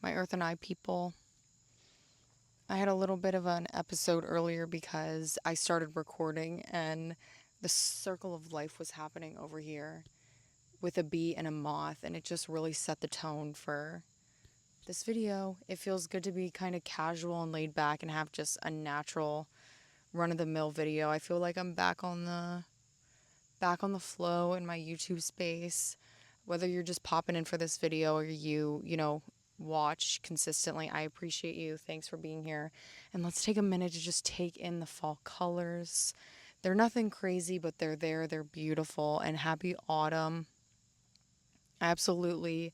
my Earth and I people. I had a little bit of an episode earlier because I started recording and the circle of life was happening over here with a bee and a moth, and it just really set the tone for this video. It feels good to be kind of casual and laid back and have just a natural run of the mill video. I feel like I'm back on the flow in my YouTube space. Whether you're just popping in for this video or you watch consistently, I appreciate you. Thanks for being here. And let's take a minute to just take in the fall colors. They're nothing crazy, but they're there. They're beautiful. And happy autumn. I absolutely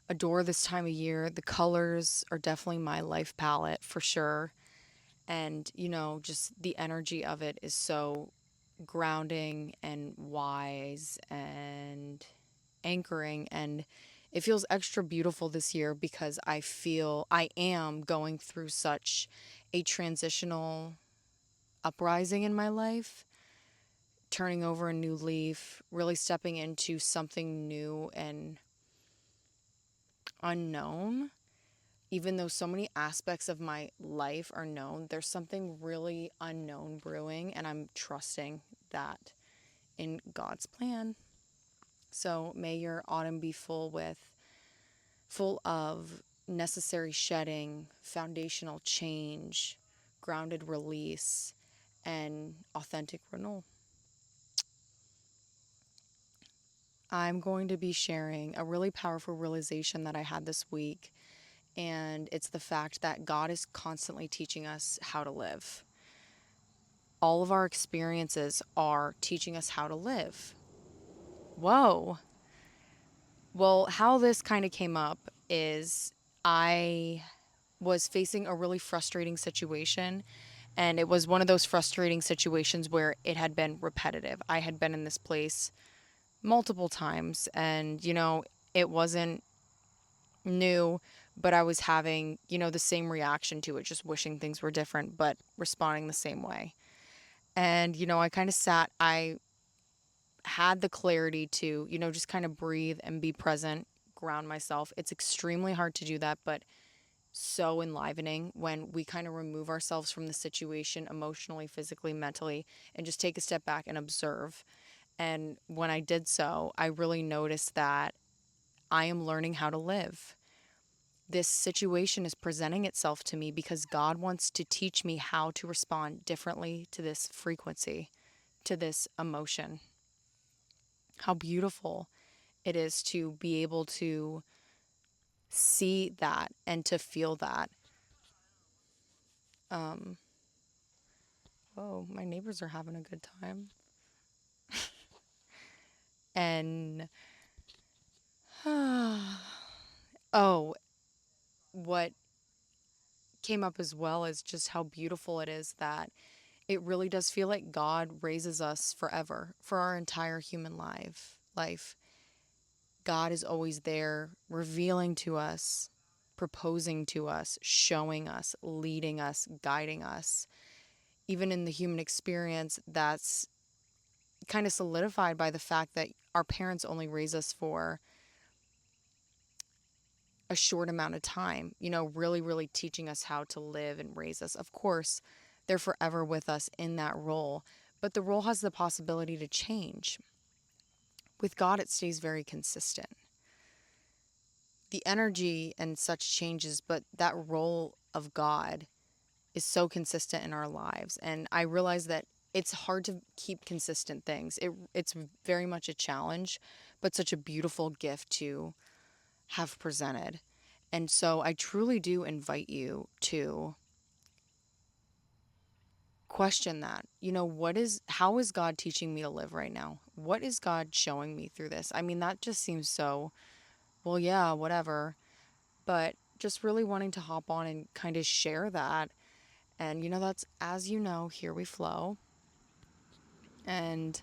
adore this time of year. The colors are definitely my life palette for sure. And, just the energy of it is so grounding and wise and anchoring, and it feels extra beautiful this year because I feel I am going through such a transitional uprising in my life, turning over a new leaf, really stepping into something new and unknown. Even though so many aspects of my life are known, there's something really unknown brewing, and I'm trusting that in God's plan. So may your autumn be full of necessary shedding, foundational change, grounded release, and authentic renewal. I'm going to be sharing a really powerful realization that I had this week, and it's the fact that God is constantly teaching us how to live. All of our experiences are teaching us how to live. Whoa. Well, how this kind of came up is I was facing a really frustrating situation. And it was one of those frustrating situations where it had been repetitive. I had been in this place multiple times, and, it wasn't new, but I was having, the same reaction to it, just wishing things were different, but responding the same way. And, I kind of I had the clarity to, just kind of breathe and be present, ground myself. It's extremely hard to do that, but so enlivening when we kind of remove ourselves from the situation emotionally, physically, mentally, and just take a step back and observe. And when I did so, I really noticed that I am learning how to live. This situation is presenting itself to me because God wants to teach me how to respond differently to this frequency, to this emotion. How beautiful it is to be able to see that and to feel that. Whoa, my neighbors are having a good time. And oh, what came up as well is just how beautiful it is that it really does feel like God raises us forever, for our entire human life. God is always there, revealing to us, proposing to us, showing us, leading us, guiding us. Even in the human experience, that's kind of solidified by the fact that our parents only raise us for a short amount of time, really, really teaching us how to live and raise us. Of course, they're forever with us in that role, but the role has the possibility to change. With God, it stays very consistent. The energy and such changes, but that role of God is so consistent in our lives. And I realize that it's hard to keep consistent things. It's very much a challenge, but such a beautiful gift to have presented. And so I truly do invite you to question that. How is God teaching me to live right now? What is God showing me through this? I mean, that just seems so, well, yeah, whatever. But just really wanting to hop on and kind of share that. And, that's, as you know, here we flow. And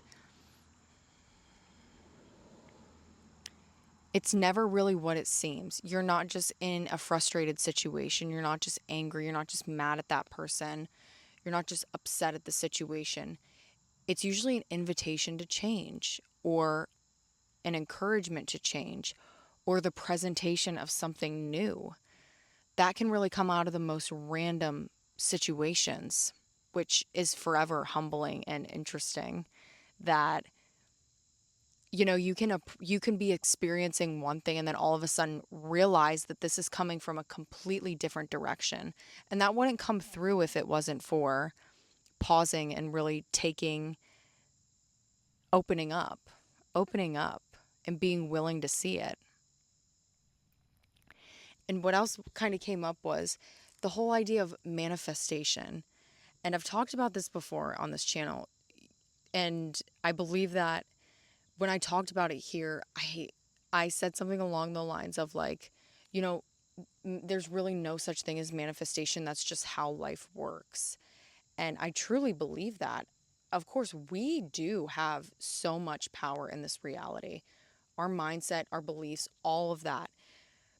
it's never really what it seems. You're not just in a frustrated situation. You're not just angry. You're not just mad at that person. You're not just upset at the situation. It's usually an invitation to change, or an encouragement to change, or the presentation of something new. that can really come out of the most random situations, which is forever humbling and interesting. That you can be experiencing one thing and then all of a sudden realize that this is coming from a completely different direction. And that wouldn't come through if it wasn't for pausing and really opening up, opening up and being willing to see it. And what else kind of came up was the whole idea of manifestation. And I've talked about this before on this channel. And I believe that when I talked about it here, I said something along the lines of like, you know, there's really no such thing as manifestation. That's just how life works. And I truly believe that. Of course, we do have so much power in this reality. Our mindset, our beliefs, all of that.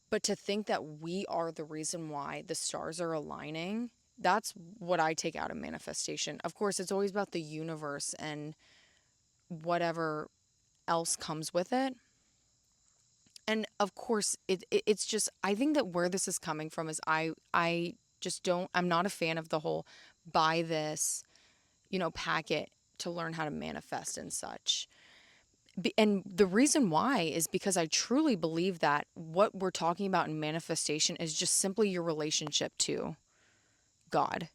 But to think that we are the reason why the stars are aligning, that's what I take out of manifestation. Of course, it's always about the universe and whatever else comes with it. And of course, it's just I think that where this is coming from is I just don't I'm not a fan of the whole buy this, packet to learn how to manifest and such. And the reason why is because I truly believe that what we're talking about in manifestation is just simply your relationship to God.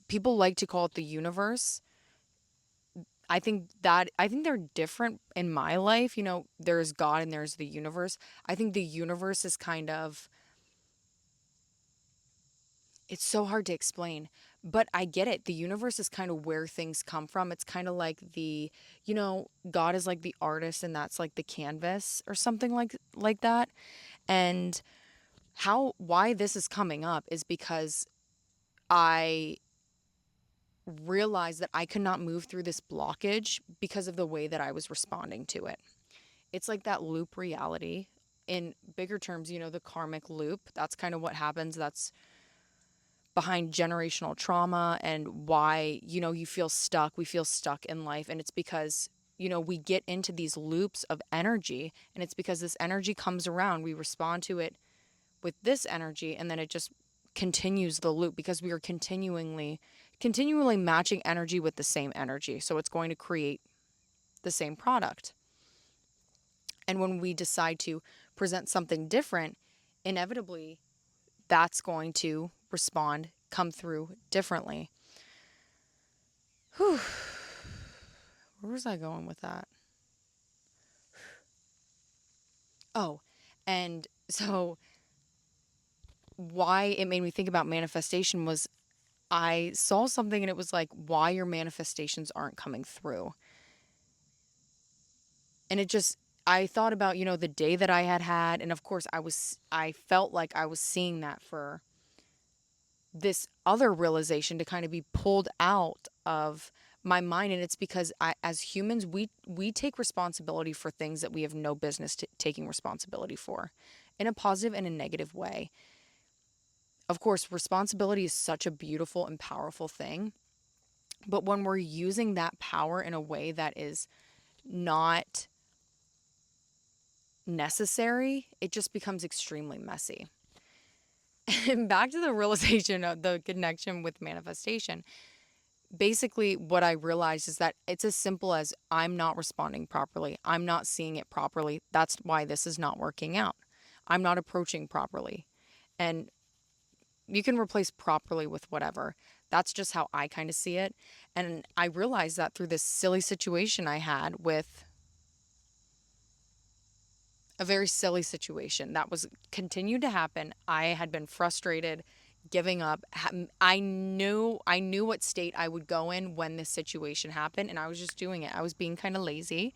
People like to call it the universe. I think they're different in my life. There's God and there's the universe. I think the universe is kind of it's so hard to explain, but I get it. The universe is kind of where things come from. It's kind of like God is like the artist and that's like the canvas or something like that. And why this is coming up is because I realized that I could not move through this blockage because of the way that I was responding to it. It's like that loop reality. In bigger terms, the karmic loop. That's kind of what happens. That's behind generational trauma and why, you feel stuck. We feel stuck in life. And it's because, we get into these loops of energy. And it's because this energy comes around. We respond to it with this energy. And then it just continues the loop because we are continually matching energy with the same energy. So it's going to create the same product. And when we decide to present something different, inevitably that's going to come through differently. Whew. Where was I going with that? Oh, and so why it made me think about manifestation was I saw something and it was like why your manifestations aren't coming through. And I thought about, the day that I had, and of course I felt like I was seeing that for this other realization to kind of be pulled out of my mind. And it's because as humans, we take responsibility for things that we have no business taking responsibility for in a positive and a negative way. Of course, responsibility is such a beautiful and powerful thing. But when we're using that power in a way that is not necessary, it just becomes extremely messy. And back to the realization of the connection with manifestation. Basically, what I realized is that it's as simple as I'm not responding properly. I'm not seeing it properly. That's why this is not working out. I'm not approaching properly. And you can replace properly with whatever. That's just how I kind of see it. And I realized that through this silly situation I had with a very silly situation that was continued to happen. I had been frustrated, giving up. I knew what state I would go in when this situation happened, and I was just doing it. I was being kind of lazy.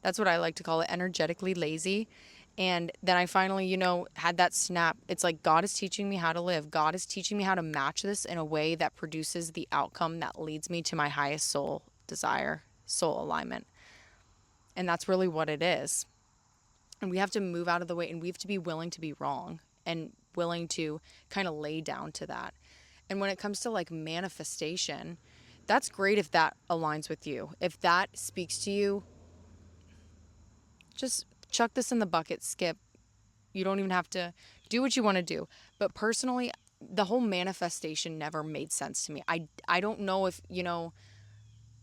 That's what I like to call it, energetically lazy. And then I finally, had that snap. It's like God is teaching me how to live. God is teaching me how to match this in a way that produces the outcome that leads me to my highest soul desire, soul alignment. And that's really what it is. And we have to move out of the way and we have to be willing to be wrong and willing to kind of lay down to that. And when it comes to like manifestation, that's great if that aligns with you. If that speaks to you, just chuck this in the bucket, skip. You don't even have to Do what you want to do. But personally, the whole manifestation never made sense to me. I don't know if,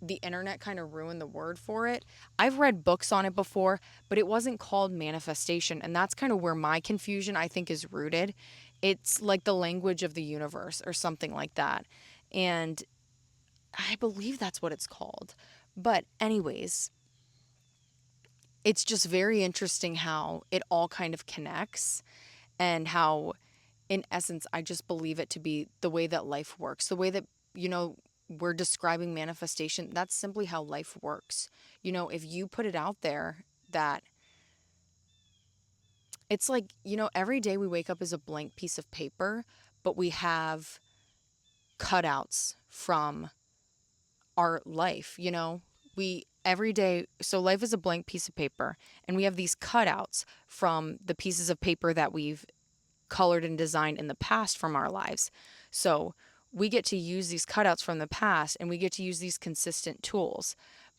the internet kind of ruined the word for it. I've read books on it before, but it wasn't called manifestation. And that's kind of where my confusion, I think, is rooted. It's like the language of the universe or something like that. And I believe that's what it's called. But, anyways, it's just very interesting how it all kind of connects and how, in essence, I just believe it to be the way that life works, the way that, you know, we're describing manifestation. That's simply how life works. If you put it out there that it's like, every day we wake up as a blank piece of paper, but we have cutouts from our life, we every day, so life is a blank piece of paper, and we have these cutouts from the pieces of paper that we've colored and designed in the past from our lives. So we get to use these cutouts from the past, and we get to use these consistent tools,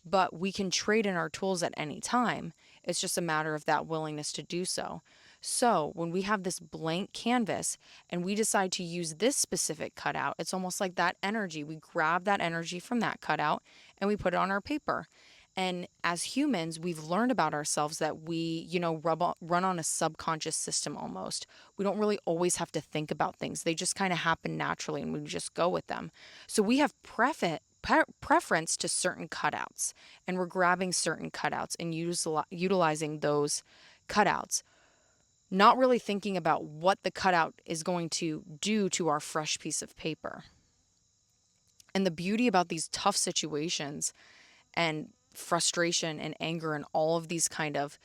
but we can trade in our tools at any time. It's just a matter of that willingness to do so. So when we have this blank canvas and we decide to use this specific cutout, it's almost like that energy. We grab that energy from that cutout and we put it on our paper. And as humans, we've learned about ourselves that we, run on a subconscious system almost. We don't really always have to think about things. They just kind of happen naturally and we just go with them. So we have preference to certain cutouts, and we're grabbing certain cutouts and utilizing those cutouts, not really thinking about what the cutout is going to do to our fresh piece of paper. And the beauty about these tough situations and frustration and anger and all of these kind of,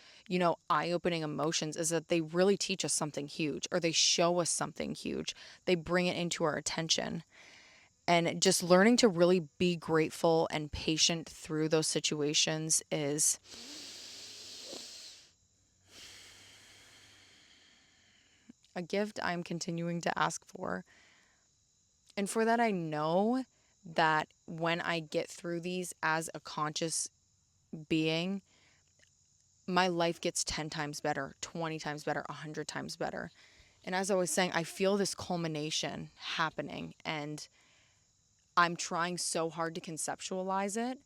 eye-opening emotions is that they really teach us something huge, or they show us something huge. They bring it into our attention. And just learning to really be grateful and patient through those situations is a gift I'm continuing to ask for. And for that, I know that when I get through these as a conscious being, my life gets 10 times better, 20 times better, 100 times better. And as I was saying, I feel this culmination happening, and I'm trying so hard to conceptualize it.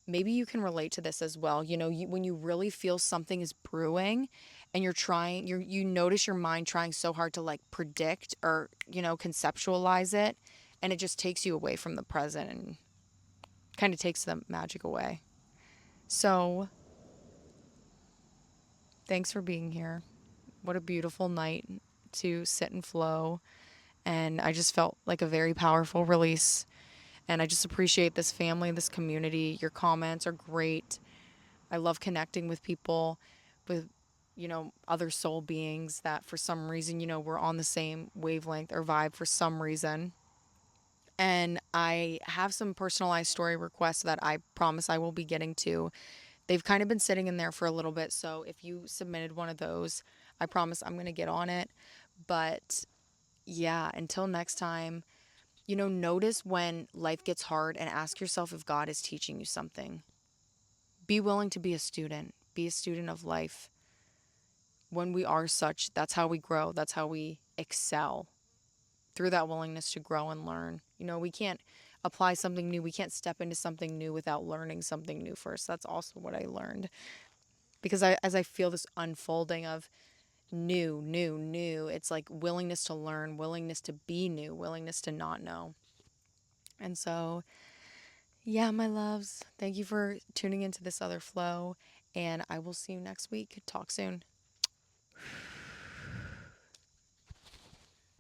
Maybe you can relate to this as well. When you really feel something is brewing and you notice your mind trying so hard to like predict or, conceptualize it, and it just takes you away from the present and kind of takes the magic away. So, thanks for being here. What a beautiful night to sit and flow. And I just felt like a very powerful release. And I just appreciate this family, this community. Your comments are great. I love connecting with people, with, other soul beings that for some reason, we're on the same wavelength or vibe for some reason. And I have some personalized story requests that I promise I will be getting to. They've kind of been sitting in there for a little bit. So if you submitted one of those, I promise I'm going to get on it. But yeah, until next time, notice when life gets hard and ask yourself if God is teaching you something. Be willing to be a student, be a student of life. When we are such, that's how we grow, that's how we excel, through that willingness to grow and learn. We can't apply something new, we can't step into something new without learning something new first. That's also what I learned. Because as I feel this unfolding of new, new, new, it's like willingness to learn, willingness to be new, willingness to not know. And so, yeah, my loves, thank you for tuning into this other flow, and I will see you next week. Talk soon.